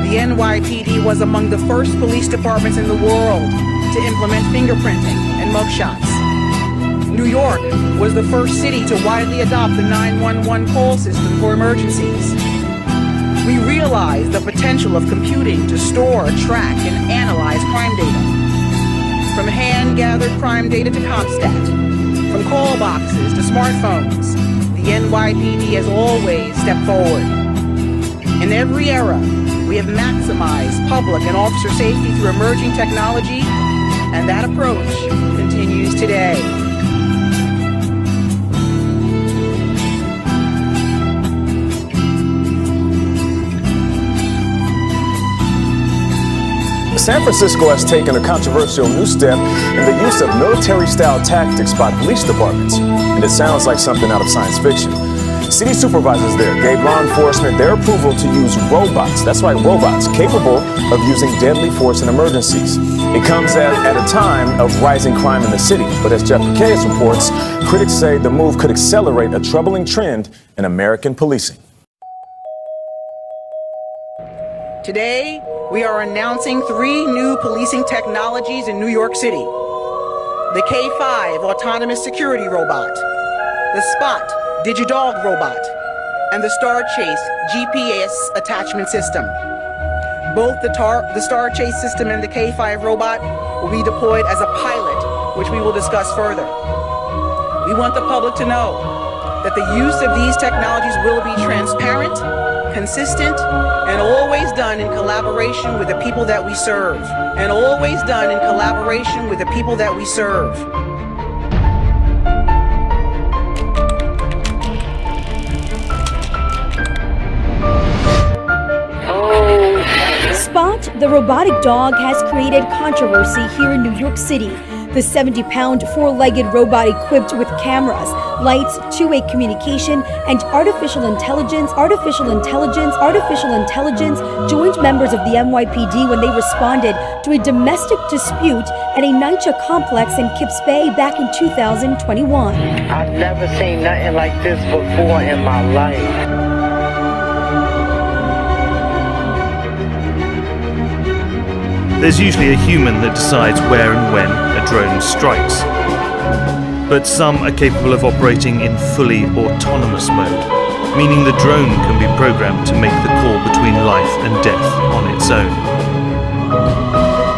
The NYPD was among the first police departments in the world to implement fingerprinting and mugshots. New York was the first city to widely adopt the 911 call system for emergencies. We realized the potential of computing to store, track, and analyze crime data. From hand-gathered crime data to CompStat, from call boxes to smartphones, the NYPD has always stepped forward. In every era, we have maximized public and officer safety through emerging technology, and that approach continues today. San Francisco has taken a controversial new step in the use of military-style tactics by police departments, and it sounds like something out of science fiction. City supervisors there gave law enforcement their approval to use robots, that's right, robots, capable of using deadly force in emergencies. It comes at a time of rising crime in the city, but as Jeff Pekkes reports, critics say the move could accelerate a troubling trend in American policing. Today, we are announcing 3 new policing technologies in New York City. The K5 autonomous security robot, the Spot DigiDog robot, and the StarChase GPS attachment system. Both the StarChase system and the K5 robot will be deployed as a pilot, which we will discuss further. We want the public to know that the use of these technologies will be transparent, consistent, and always done in collaboration with the people that we serve. And always done in collaboration with the people that we serve. Spot, the robotic dog, has created controversy here in New York City. The 70-pound, 4-legged robot equipped with cameras, lights, two-way communication, and artificial intelligence joined members of the NYPD when they responded to a domestic dispute at a NYCHA complex in Kips Bay back in 2021. I've never seen nothing like this before in my life. There's usually a human that decides where and when a drone strikes. But some are capable of operating in fully autonomous mode, meaning the drone can be programmed to make the call between life and death on its own.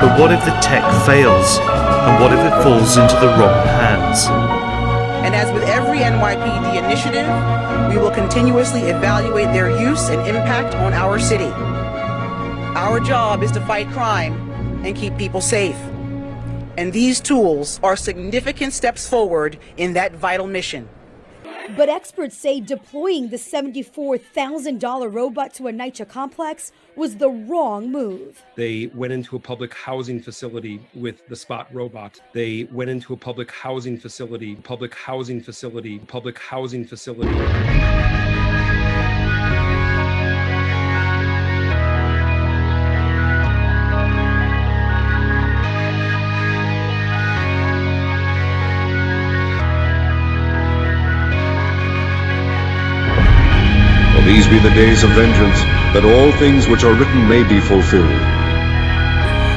But what if the tech fails? And what if it falls into the wrong hands? And as with every NYPD initiative, we will continuously evaluate their use and impact on our city. Our job is to fight crime and keep people safe. And these tools are significant steps forward in that vital mission. But experts say deploying the $74,000 robot to a NYCHA complex was the wrong move. They went into a public housing facility with the Spot robot. They went into a public housing facility. These be the days of vengeance, that all things which are written may be fulfilled.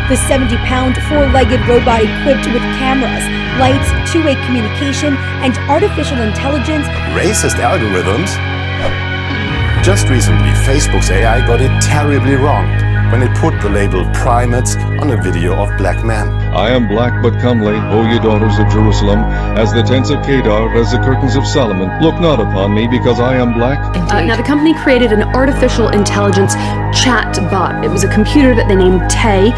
The 70-pound, 4-legged robot equipped with cameras, lights, two-way communication, and artificial intelligence. Racist algorithms? Just recently, Facebook's AI got it terribly wrong when it put the label primates on a video of black men. I am black but comely, O ye daughters of Jerusalem, as the tents of Kedar, as the curtains of Solomon. Look not upon me, because I am black. Now, the company created an artificial intelligence chat bot. It was a computer that they named Tay.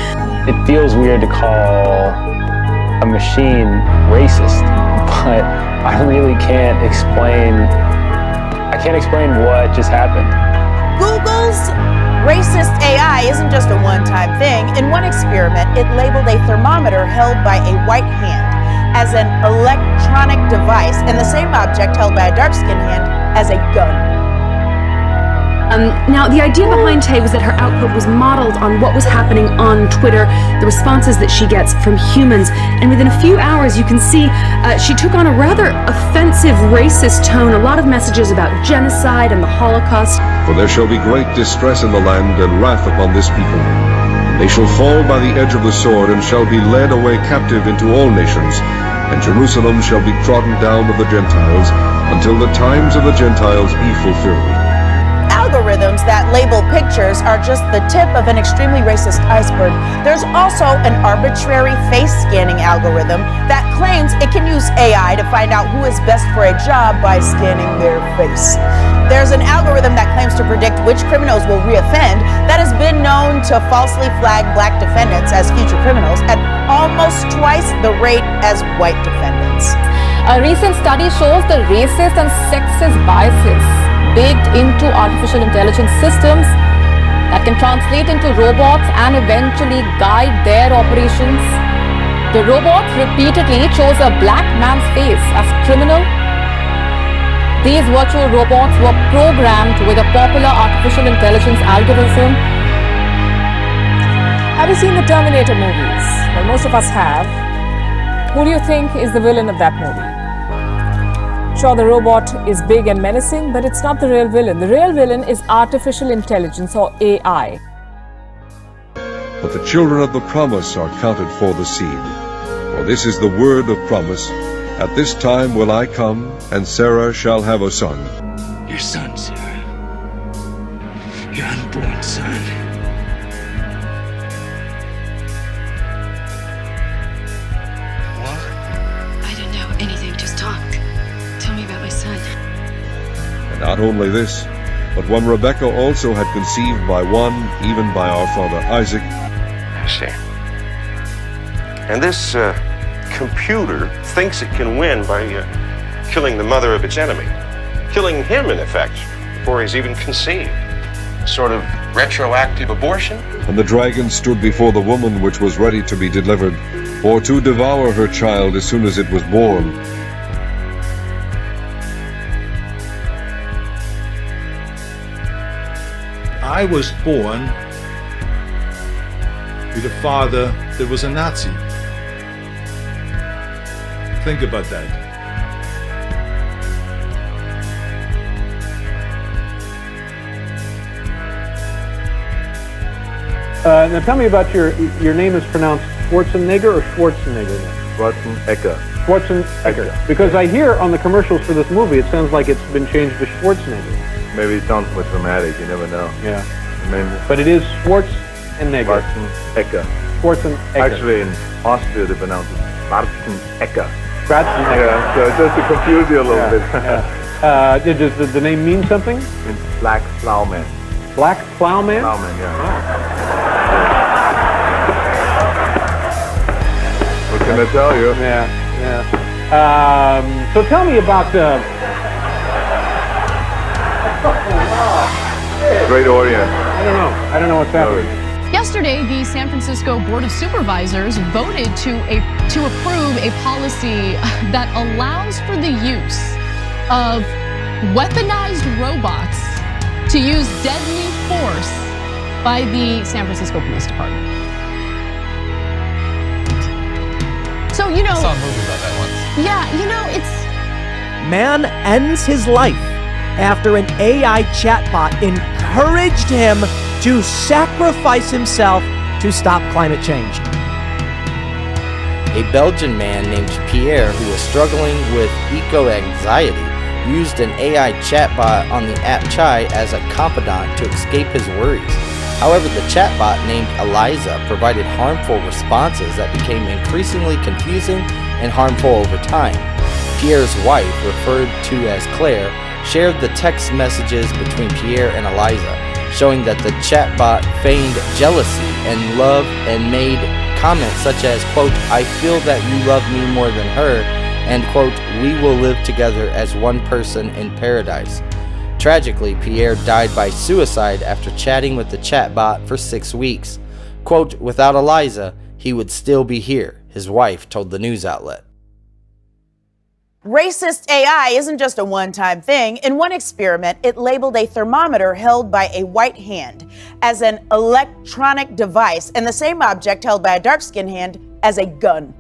It feels weird to call a machine racist, but I really can't explain what just happened. Google's racist AI isn't just a one-time thing. In one experiment, it labeled a thermometer held by a white hand as an electronic device, and the same object held by a dark-skinned hand as a gun. Now, the idea behind Tay was that her output was modeled on what was happening on Twitter, the responses that she gets from humans, and within a few hours you can see she took on a rather offensive racist tone, a lot of messages about genocide and the Holocaust. For there shall be great distress in the land, and wrath upon this people. They shall fall by the edge of the sword, and shall be led away captive into all nations, and Jerusalem shall be trodden down of the Gentiles, until the times of the Gentiles be fulfilled. Algorithms that label pictures are just the tip of an extremely racist iceberg. There's also an arbitrary face scanning algorithm that claims it can use AI to find out who is best for a job by scanning their face. There's an algorithm that claims to predict which criminals will reoffend that has been known to falsely flag black defendants as future criminals at almost twice the rate as white defendants. A recent study shows the racist and sexist biases baked into artificial intelligence systems that can translate into robots and eventually guide their operations. The robot repeatedly chose a black man's face as criminal. These virtual robots were programmed with a popular artificial intelligence algorithm. Have you seen the Terminator movies? Well, most of us have. Who do you think is the villain of that movie? Sure, the robot is big and menacing, but it's not the real villain. The real villain is artificial intelligence, or AI. But the children of the promise are counted for the seed. For this is the word of promise. At this time will I come, and Sarah shall have a son. Your son, Sarah. Your unborn son. I don't know anything, just talk. Tell me about my son. And not only this, but when Rebekah also had conceived by one, even by our father Isaac. I see. And this computer thinks it can win by killing the mother of its enemy. Killing him, in effect, before he's even conceived. A sort of retroactive abortion. And the dragon stood before the woman which was ready to be delivered, for to devour her child as soon as it was born. I was born with a father that was a Nazi. Think about that. Now tell me about your name is pronounced Schwarzenegger or Schwarzenegger? Schwarzenegger. Schwarzenegger. Because I hear on the commercials for this movie, it sounds like it's been changed to Schwarzenegger. Maybe it sounds more dramatic, you never know. Yeah. I mean, but it is Schwarzenegger. Schwarzenegger. Schwarzenegger. Actually, in Austria, they pronounce it Schwarzenegger. Schwarzenegger. Yeah, so just to confuse you a little bit. Yeah. Does the name mean something? It means Black Plowman. Black Plowman? Plowman, yeah. Oh. What can I tell you? Yeah. So tell me about great audience. I don't know what's happening. Yesterday, the San Francisco Board of Supervisors voted to approve a policy that allows for the use of weaponized robots to use deadly force by the San Francisco Police Department. So, you know, I saw a movie about that once. Yeah, it's... Man ends his life after an AI chatbot encouraged him to sacrifice himself to stop climate change. A Belgian man named Pierre, who was struggling with eco-anxiety, used an AI chatbot on the app Chai as a confidant to escape his worries. However, the chatbot named Eliza provided harmful responses that became increasingly confusing and harmful over time. Pierre's wife, referred to as Claire, shared the text messages between Pierre and Eliza, showing that the chatbot feigned jealousy and love and made comments such as, quote, "I feel that you love me more than her," and, quote, "We will live together as one person in paradise." Tragically, Pierre died by suicide after chatting with the chatbot for 6 weeks. Quote, "Without Eliza, he would still be here," his wife told the news outlet. Racist AI isn't just a one-time thing. In one experiment, it labeled a thermometer held by a white hand as an electronic device and the same object held by a dark-skinned hand as a gun,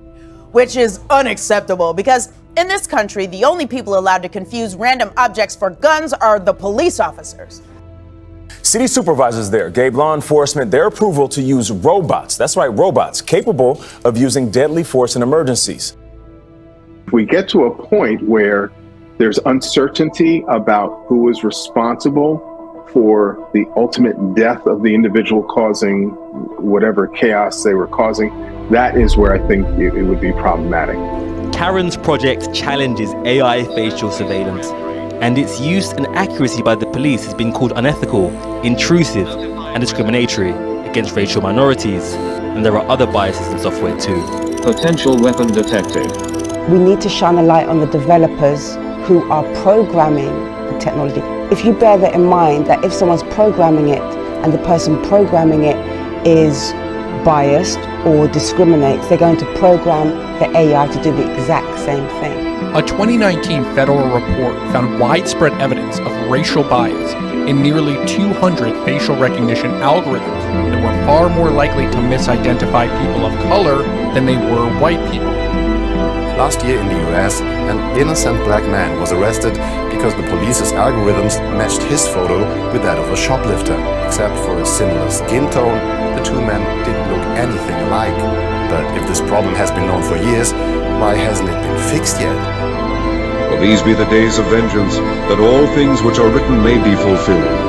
which is unacceptable because in this country, the only people allowed to confuse random objects for guns are the police officers. City supervisors there gave law enforcement their approval to use robots. That's right, robots capable of using deadly force in emergencies. If we get to a point where there's uncertainty about who is responsible for the ultimate death of the individual causing whatever chaos they were causing, that is where I think it would be problematic. Karen's project challenges AI facial surveillance, and its use and accuracy by the police has been called unethical, intrusive, and discriminatory against racial minorities. And there are other biases in software too. Potential weapon detected. We need to shine a light on the developers who are programming the technology. If you bear that in mind, that if someone's programming it and the person programming it is biased or discriminates, they're going to program the AI to do the exact same thing. A 2019 federal report found widespread evidence of racial bias in nearly 200 facial recognition algorithms that were far more likely to misidentify people of color than they were white people. Last year in the US, an innocent black man was arrested because the police's algorithms matched his photo with that of a shoplifter. Except for a similar skin tone, the two men didn't look anything alike. But if this problem has been known for years, why hasn't it been fixed yet? For these be the days of vengeance, that all things which are written may be fulfilled.